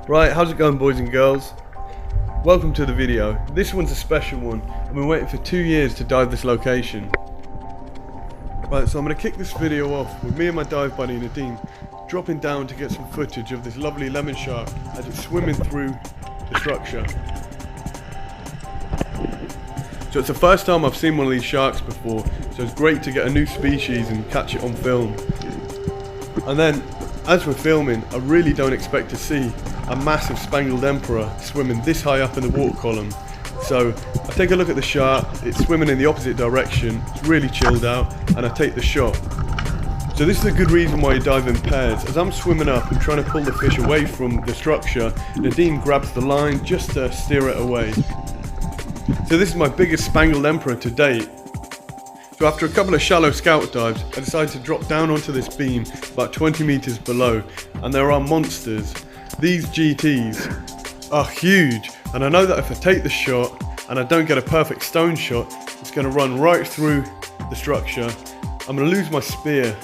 Right, how's it going, boys and girls? Welcome to the video. This one's a special one. I've been waiting for 2 years to dive this location. Right, so I'm going to kick this video off with me and my dive buddy Nadeem dropping down to get some footage of this lovely lemon shark as it's swimming through the structure. So it's the first time I've seen one of these sharks before, so it's great to get a new species and catch it on film. And then, as we're filming, I really don't expect to see a massive spangled emperor swimming this high up in the water column. So I take a look at the shark, it's swimming in the opposite direction, it's really chilled out, and I take the shot. So this is a good reason why you dive in pairs. As I'm swimming up and trying to pull the fish away from the structure, Nadeem grabs the line just to steer it away. So this is my biggest spangled emperor to date. So after a couple of shallow scout dives, I decided to drop down onto this beam about 20 meters below, and there are monsters. These GTs are huge, and I know that if I take the shot and I don't get a perfect stone shot, it's going to run right through the structure. I'm going to lose my spear,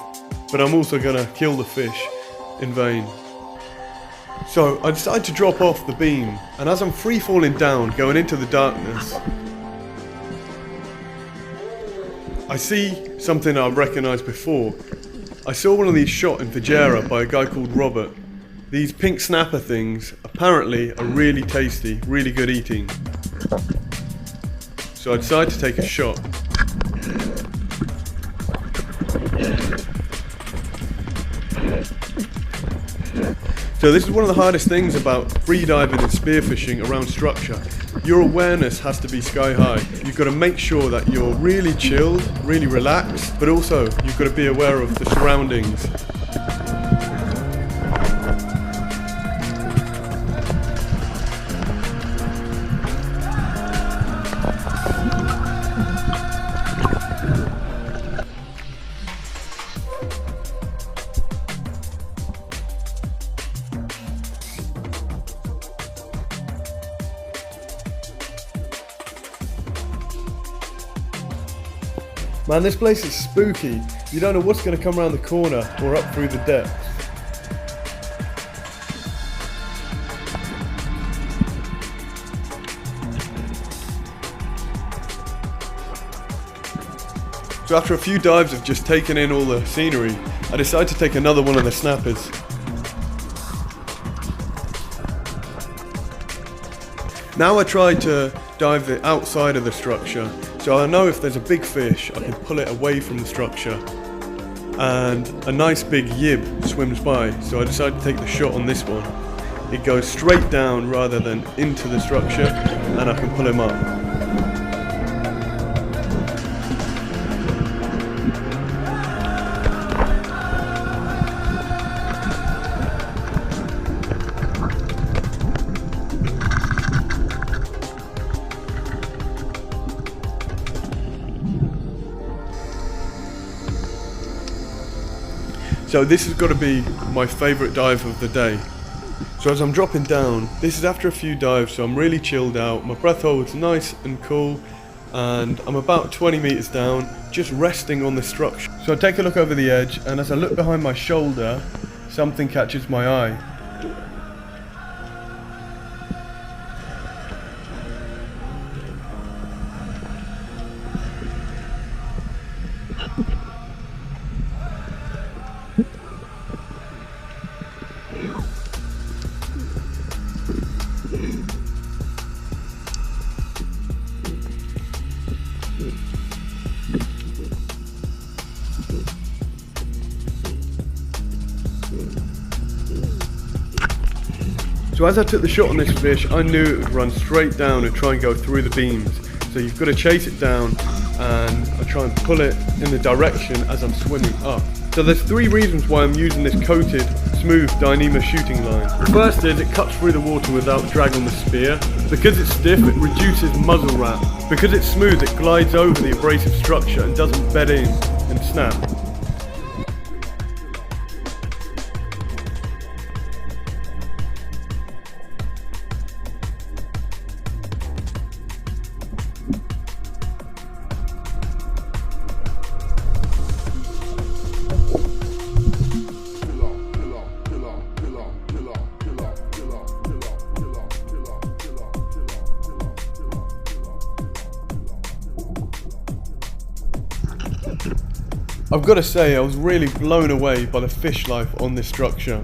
but I'm also going to kill the fish in vain. So I decided to drop off the beam, and as I'm free falling down, going into the darkness, I see something I've recognised before. I saw one of these shot in Fujairah by a guy called Robert. These pink snapper things apparently are really tasty, really good eating. So I decided to take a shot. So this is one of the hardest things about freediving and spearfishing around structure. Your awareness has to be sky high. You've got to make sure that you're really chilled, really relaxed, but also you've got to be aware of the surroundings. Man, this place is spooky. You don't know what's going to come around the corner or up through the depths. So after a few dives of just taking in all the scenery, I decided to take another one of the snappers. Now I try to dive the outside of the structure, so I know if there's a big fish, I can pull it away from the structure. And a nice big yib swims by, so I decided to take the shot on this one. It goes straight down rather than into the structure, and I can pull him up. So this has got to be my favourite dive of the day. So as I'm dropping down, this is after a few dives, so I'm really chilled out, my breath holds nice and cool, and I'm about 20 meters down, just resting on the structure. So I take a look over the edge, and as I look behind my shoulder, something catches my eye. So as I took the shot on this fish, I knew it would run straight down and try and go through the beams. So you've got to chase it down, and I try and pull it in the direction as I'm swimming up. So there's 3 reasons why I'm using this coated, smooth Dyneema shooting line. The first is it cuts through the water without drag on the spear. Because it's stiff, it reduces muzzle wrap. Because it's smooth, it glides over the abrasive structure and doesn't bed in and snap. I've got to say, I was really blown away by the fish life on this structure.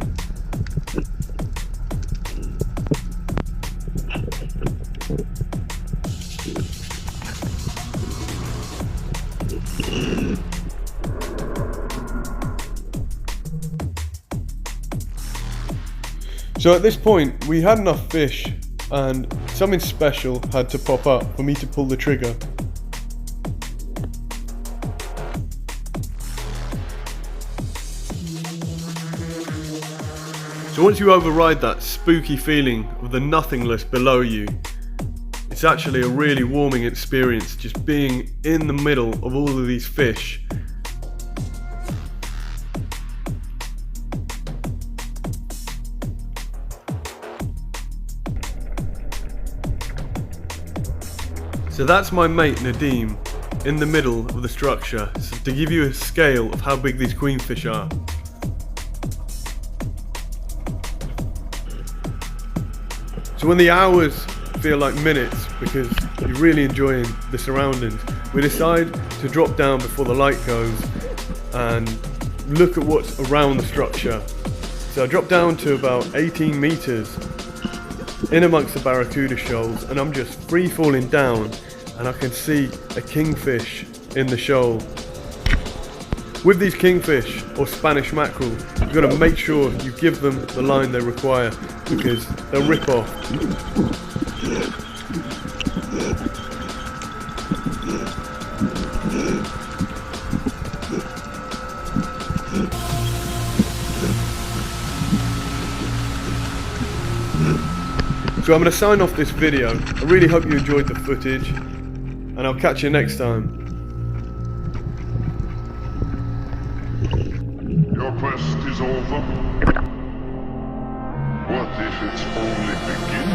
So at this point, we had enough fish, and something special had to pop up for me to pull the trigger. So once you override that spooky feeling of the nothingness below you, it's actually a really warming experience just being in the middle of all of these fish. So that's my mate Nadim in the middle of the structure, so to give you a scale of how big these queenfish are. So when the hours feel like minutes because you're really enjoying the surroundings, we decide to drop down before the light goes and look at what's around the structure. So I drop down to about 18 meters in amongst the barracuda shoals, and I'm just free falling down, and I can see a kingfish in the shoal. With these kingfish or Spanish mackerel, you've got to make sure you give them the line they require because they'll rip off. So I'm going to sign off this video. I really hope you enjoyed the footage, and I'll catch you next time. Your quest is over. What if it's only beginning?